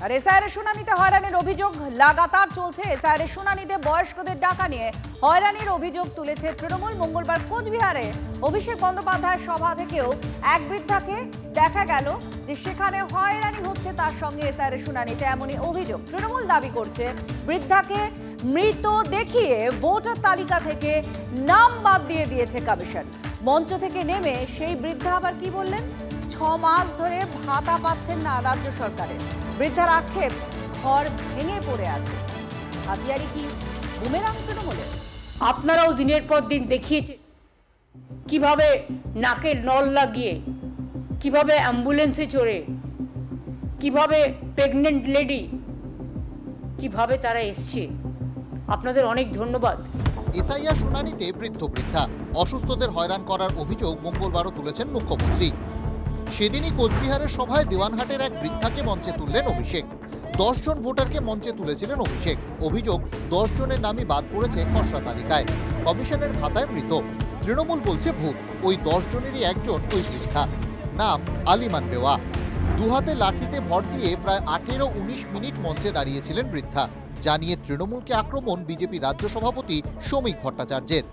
আর SIR শুনানিতে হয়রানির অভিযোগ লাগাতার চলছে। এসআইআর শুনানিতে বয়স্কদের ডাকা নিয়ে হয়রানির অভিযোগ তুলেছে তৃণমূল। মঙ্গলবার কোচবিহারে অভিষেক বন্দ্যোপাধ্যায়ের সভা থেকেও এক বৃদ্ধাকে দেখা গেল যে সেখানে হয়রানি হচ্ছে তার সঙ্গে এসআইআর শুনানিতে, এমনই অভিযোগ। তৃণমূল দাবি করছে বৃদ্ধাকে মৃত দেখিয়ে ভোটার তালিকা থেকে নাম বাদ দিয়ে দিয়েছে কমিশন। মঞ্চ থেকে নেমে সেই বৃদ্ধা আবার কি বললেন? 6 মাস ধরে ভাতা পাচ্ছেন না রাজ্য সরকারের। বৃদ্ধার আক্ষেপ, ঘর ভেঙে পড়ে আছে। হাতিয়ারি কি বুমেরাং তৃণমূলের? আপনারাও দিনের পর দিন দেখিয়েছে কিভাবে নাকে নল লাগিয়ে, কিভাবে অ্যাম্বুলেন্সে চড়ে, কিভাবে প্রেগনেন্ট লেডি, কিভাবে তারা এসছে। আপনাদের অনেক ধন্যবাদ। এসআইআর শুনানিতে বৃদ্ধা অসুস্থদের হয়রান করার অভিযোগ মঙ্গলবারও তুলেছেন মুখ্যমন্ত্রী। সেদিনই কোচবিহারের সভায় দেওয়ানহাটের এক বৃদ্ধাকে মঞ্চে তুললেন অভিষেক। 10 জন ভোটারকে মঞ্চে তুলেছিলেন অভিষেক। অভিযোগ, 10 জনের নামই বাদ পড়েছে খসড়া তালিকায়, কমিশনের খাতায় মৃত। তৃণমূল বলছে ভূত। ওই 10 জনেরই একজন ওই বৃদ্ধা, নাম আলিমান বেওয়া। দুহাতে লাঠিতে ভর দিয়ে প্রায় 18-19 মিনিট মঞ্চে দাঁড়িয়েছিলেন বৃদ্ধা। জানিয়ে তৃণমূলকে আক্রমণ বিজেপি রাজ্য সভাপতি শ্রমিক ভট্টাচার্যের।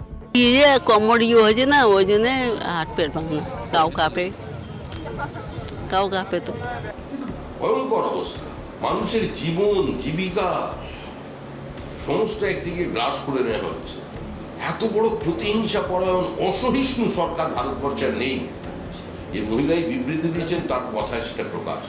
কোমর হয়েছে না, ওই জন্য হাত পেট ভাঙা, কাউ কাঁপে তো। ভয়ঙ্কর অবস্থা। মানুষের জীবন জীবিকা সমস্ত একদিকে গ্রাস করে নেওয়া হচ্ছে। এত বড় প্রতিহিংসা পরায়ণ অসহিষ্ণু সরকার ভারতবর্ষের নেই। যে মহিলাই বিবৃতি দিয়েছেন তার কথায় সেটা প্রকাশ।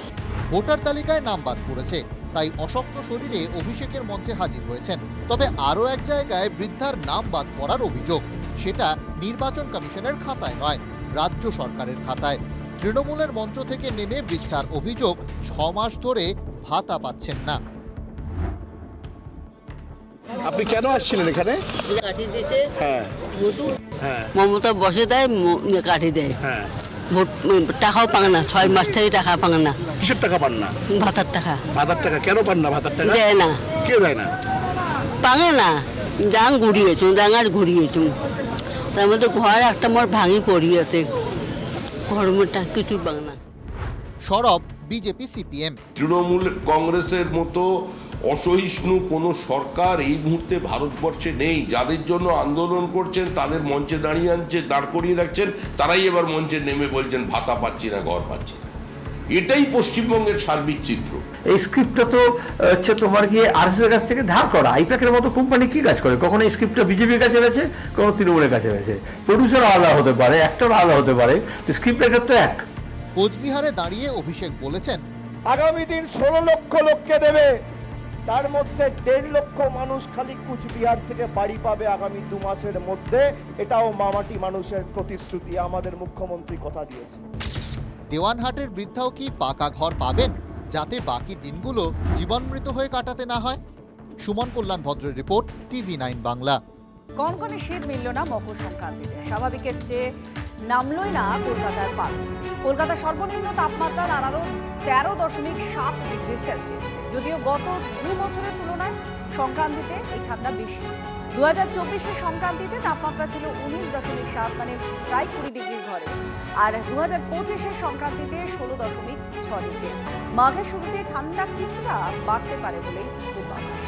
ভোটার তালিকায় নাম বাদ পড়েছে, তাই অশক্ত শরীরে অভিষেকের মঞ্চে হাজির হয়েছেন। তবে আরও এক জায়গায় বৃদ্ধার নাম বাদ পড়ার অভিযোগ, সেটা নির্বাচন কমিশনের খাতায় নয়, রাজ্য সরকারের খাতায়। তৃণমূলের মঞ্চ থেকে নেমে বৃদ্ধার অভিযোগ, 6 মাস ধরে ভাতা পাচ্ছেন না। আপনি কেন আসছিলেন এখানে? কাঠি দিতে, হ্যাঁ হ্যাঁ, মমতা বসে দেয়, কাঠি দেয়। হ্যাঁ, টাকাও পান না, 6 মাস থেকে টাকা পান না। কিসের টাকা পান না? ভাতার টাকা। ভাতার টাকা কেন পান না? ভাতার টাকা দেয় না। কে দেয় না? পাঙে না, যাং ডাঙার ঘুরিয়েছুন। তার মধ্যে ঘর একটা মোর ভাঙি পড়িয়েছে, ঘর মোটা কিছু পাং না। সরব বিজেপি সিপিএম। তৃণমূল কংগ্রেসের মতো অসহিষ্ণু কোনো সরকার এই মুহূর্তে ভারতবর্ষে নেই। যাদের জন্য আন্দোলন করছেন তাদের মঞ্চে দাঁড় করিয়ে রাখছেন, তারাই এবার মঞ্চে নেমে বলছেন ভাতা পাচ্ছি না, ঘর পাচ্ছি না। এটাই পশ্চিমবঙ্গের সার্বিক চিত্র। এই স্ক্রিপ্টটা তো হচ্ছে তোমার গিয়ে আরএসএস এর কাছ থেকে ধার করা। আইপ্যাকের মতো কোম্পানি কি কাজ করে? কখনো এই স্ক্রিপ্টটা বিজেপির কাছে গেছে, কখনো তৃণমূলের কাছে গেছে। প্রডিউসার আলাদা হতে পারে, অ্যাক্টর আলাদা হতে পারে, তো স্ক্রিপ্ট রাইটার তো এক। কোচবিহারে দাঁড়িয়ে অভিষেক বলেছেন, আগামী দিন 16 লক্ষ লোককে দেবে, তার মধ্যে 1.5 লক্ষ মানুষ খালি কুচবিহার থেকে বাড়ি পাবে আগামী 2 মাসের মধ্যে। এটাও মামাটি মানুষের প্রতিশ্রুতি, আমাদের মুখ্যমন্ত্রী কথা দিয়েছে। দেওয়ানহাটের বৃদ্ধাও কি পাকা ঘর পাবেন, যাতে বাকি দিনগুলো জীবনমৃত হয়ে কাটাতে না হয়? সুমন কল্যাণ ভদ্রের রিপোর্ট, TV9 বাংলা। কনকনে শীত মিলল না মকর সংক্রান্তিতে। স্বাভাবিকের চেয়ে নামলই না কলকাতার পারদ। কলকাতার সর্বনিম্ন তাপমাত্রা দাঁড়ালো 13.7 ডিগ্রি সেলসিয়াস। যদিও গত 2 বছরের তুলনায় সংক্রান্তিতে এই ঠান্ডা বেশি। 2024-এর সংক্রান্তিতে তাপমাত্রা ছিল 19.7, মানে প্রায় 20 ডিগ্রির ঘরে। আর 2025-এর সংক্রান্তিতে 16.6 ডিগ্রি। মাঘের শুরুতে ঠান্ডা কিছুটা বাড়তে পারে বলেই পূর্বাভাস।